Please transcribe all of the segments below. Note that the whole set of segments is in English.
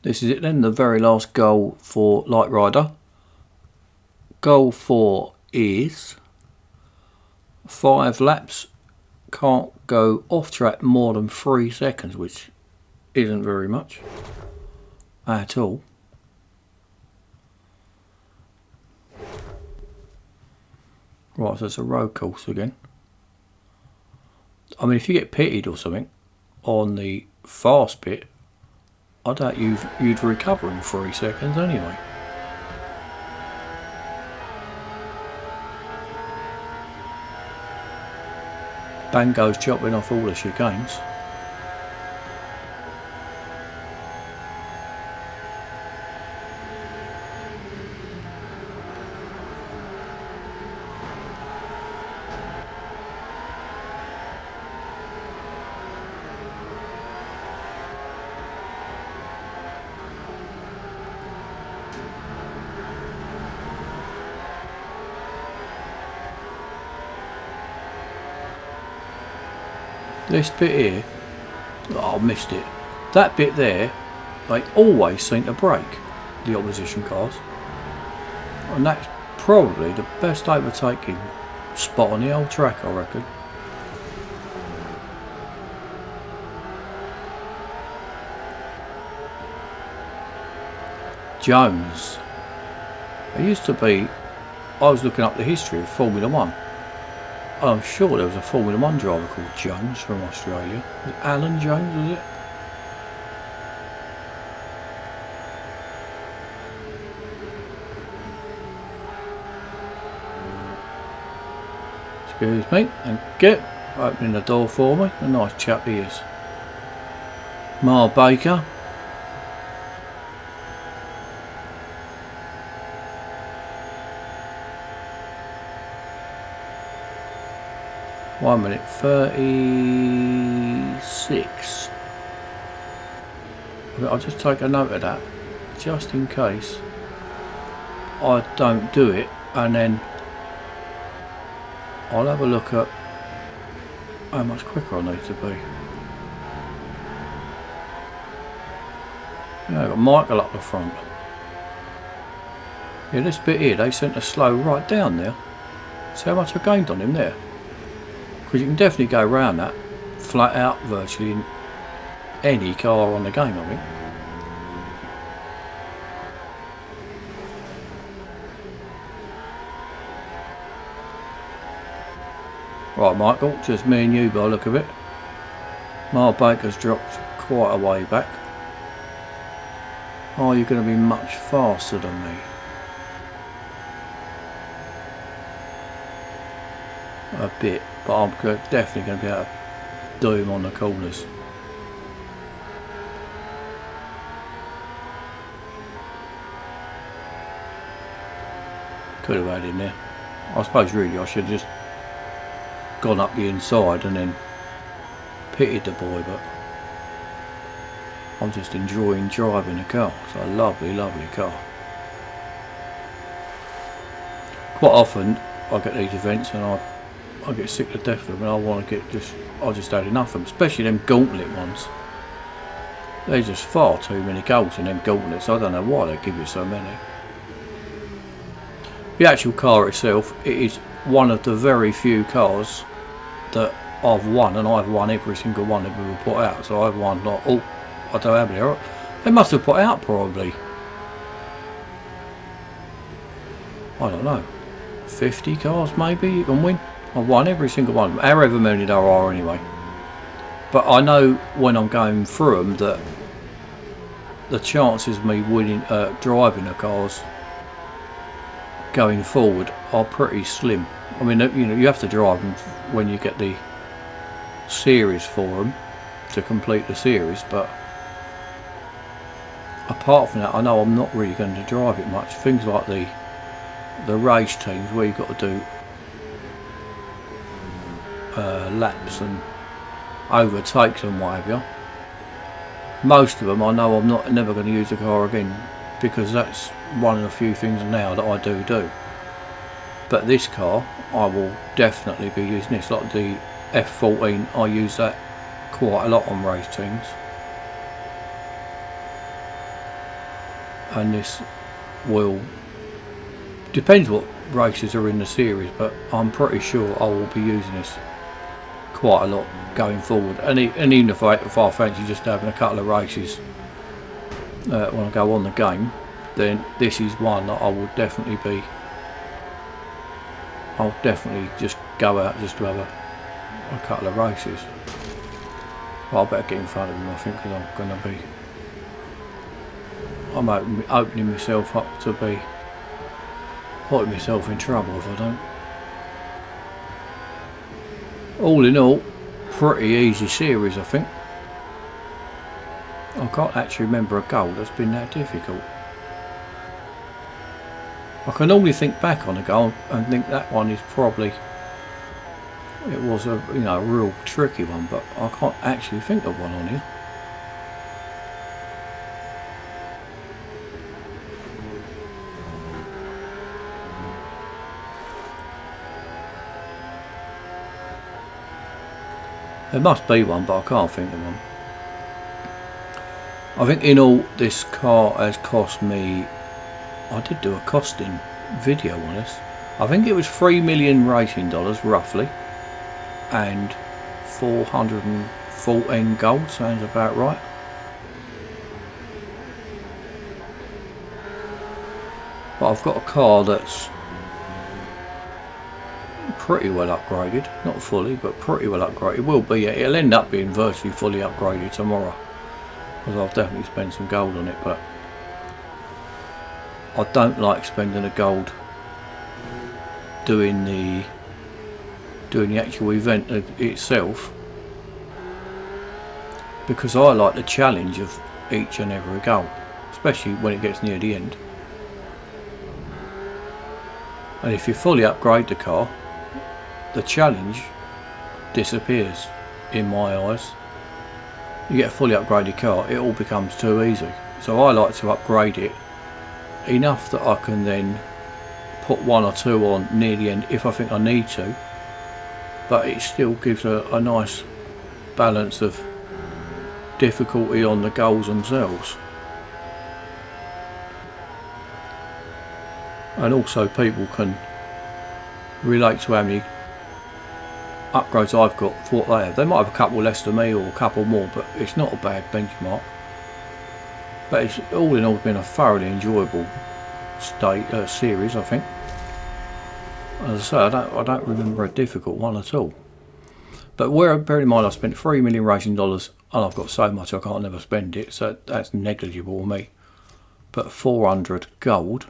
This is it then, the very last goal for Light Rider. Goal 4 is 5 laps, can't go off track more than 3 seconds, which isn't very much at all. Right, so it's a road course again. I mean, if you get pitted or something on the fast bit, I doubt you'd recover in 3 seconds anyway. Bango's chopping off all the chicanes. This bit here, oh, I missed it. That bit there, they always seem to break, the opposition cars. And that's probably the best overtaking spot on the old track, I reckon. Jones. It used to be, I was looking up the history of Formula 1. I'm sure there was a Formula 1 driver called Jones from Australia. Was it Alan Jones, was it? Excuse me, thank you. Opening the door for me. A nice chap he is. Mark Baker. One minute 36. I'll just take a note of that, just in case I don't do it, and then I'll have a look at how much quicker I need to be. Yeah, I've got Michael up the front. Yeah, this bit here, they seem to slow right down there. See how much I gained on him there? Because you can definitely go around that flat out virtually in any car on the game, I think. Right, Michael, just me and you by the look of it. Mark Baker's dropped quite a way back. Oh, you're going to be much faster than me. A bit, but I'm definitely going to be able to do him on the corners. Could have had him there. I suppose really I should have just gone up the inside and then pitted the boy, but I'm just enjoying driving the car. It's a lovely, lovely car. Quite often I get these events and I get sick to death of them, and I want to I just had enough of them, especially them gauntlet ones. There's just far too many goals in them gauntlets. I don't know why they give you so many. The actual car itself, it is one of the very few cars that I've won, and I've won every single one that we were put out. So I've won like, oh, I don't know how many. They must have put out probably, I don't know, 50 cars maybe you can win. I've won every single one, however many there are anyway. But I know when I'm going through them that the chances of me winning, driving the cars going forward are pretty slim. I mean, you know, you have to drive them when you get the series for them to complete the series, but apart from that, I know I'm not really going to drive it much. Things like the race teams where you've got to do laps and overtakes and what have you. Most of them I know I'm never going to use the car again, because that's one of the few things now that I do. But this car, I will definitely be using this. Like the F14, I use that quite a lot on race teams. and this will, depends what races are in the series, but I'm pretty sure I will be using this quite a lot going forward. And even if I fancy just having a couple of races when I go on the game, then this is one that I will definitely be. I'll definitely just go out just to have a couple of races. Well, I better get in front of him, I think, because I'm going to be. I'm opening myself up to be putting myself in trouble if I don't. All in all, pretty easy series, I think. I can't actually remember a goal that's been that difficult. I can normally think back on a goal and think that one is probably, it was a real tricky one, but I can't actually think of one on here. There must be one, but I can't think of one. I think in all, this car has cost me, I did do a costing video on this. I think it was $3 million racing dollars roughly, and 414 gold, sounds about right. But I've got a car that's pretty well upgraded, not fully, but pretty well upgraded. It'll end up being virtually fully upgraded tomorrow, because I'll definitely spend some gold on it. But I don't like spending the gold doing the actual event itself, because I like the challenge of each and every goal, especially when it gets near the end. And if you fully upgrade the car, the challenge disappears in my eyes. You get a fully upgraded car, it all becomes too easy. So I like to upgrade it enough that I can then put one or two on near the end if I think I need to, but it still gives a nice balance of difficulty on the goals themselves. And also people can relate to how many upgrades I've got for what they have. They might have a couple less than me or a couple more, but it's not a bad benchmark. But it's all in all been a thoroughly enjoyable series, I think. As I say, I don't remember a difficult one at all. But bear in mind I spent $3 million racing dollars and I've got so much I can't never spend it, so that's negligible to me. But 400 gold.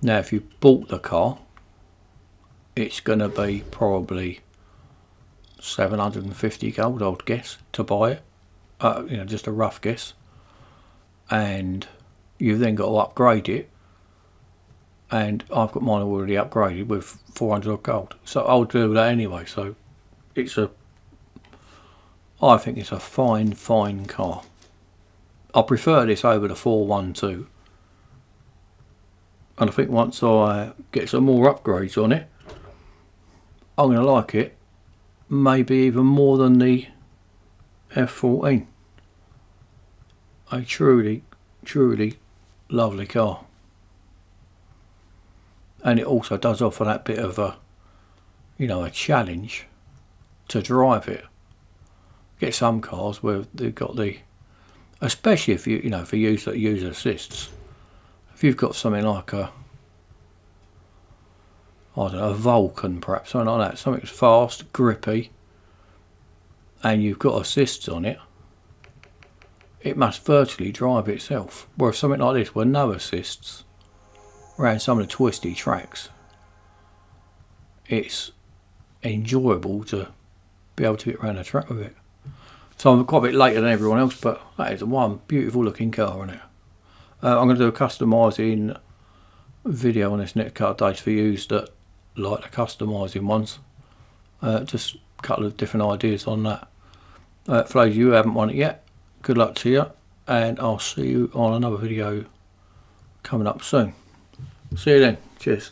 Now if you bought the car, it's going to be probably 750 gold, I would guess, to buy it. Just a rough guess. And you've then got to upgrade it. And I've got mine already upgraded with 400 gold. So I'll do that anyway. So I think it's a fine car. I prefer this over the 412. And I think once I get some more upgrades on it, I'm going to like it maybe even more than the F14. A truly lovely car. And it also does offer that bit of a challenge to drive it. Get some cars where they've got especially if for user assists. If you've got something like a Vulcan perhaps, something like that, something fast, grippy, and you've got assists on it, it must virtually drive itself. Whereas something like this, with no assists, around some of the twisty tracks, it's enjoyable to be able to get around the track with it. So I'm quite a bit later than everyone else, but that is one beautiful looking car, isn't it? I'm going to do a customising video on this next couple of days for you that like the customising ones. Just a couple of different ideas on that. For those of you who haven't won it yet, good luck to you, and I'll see you on another video coming up soon. See you then. Cheers.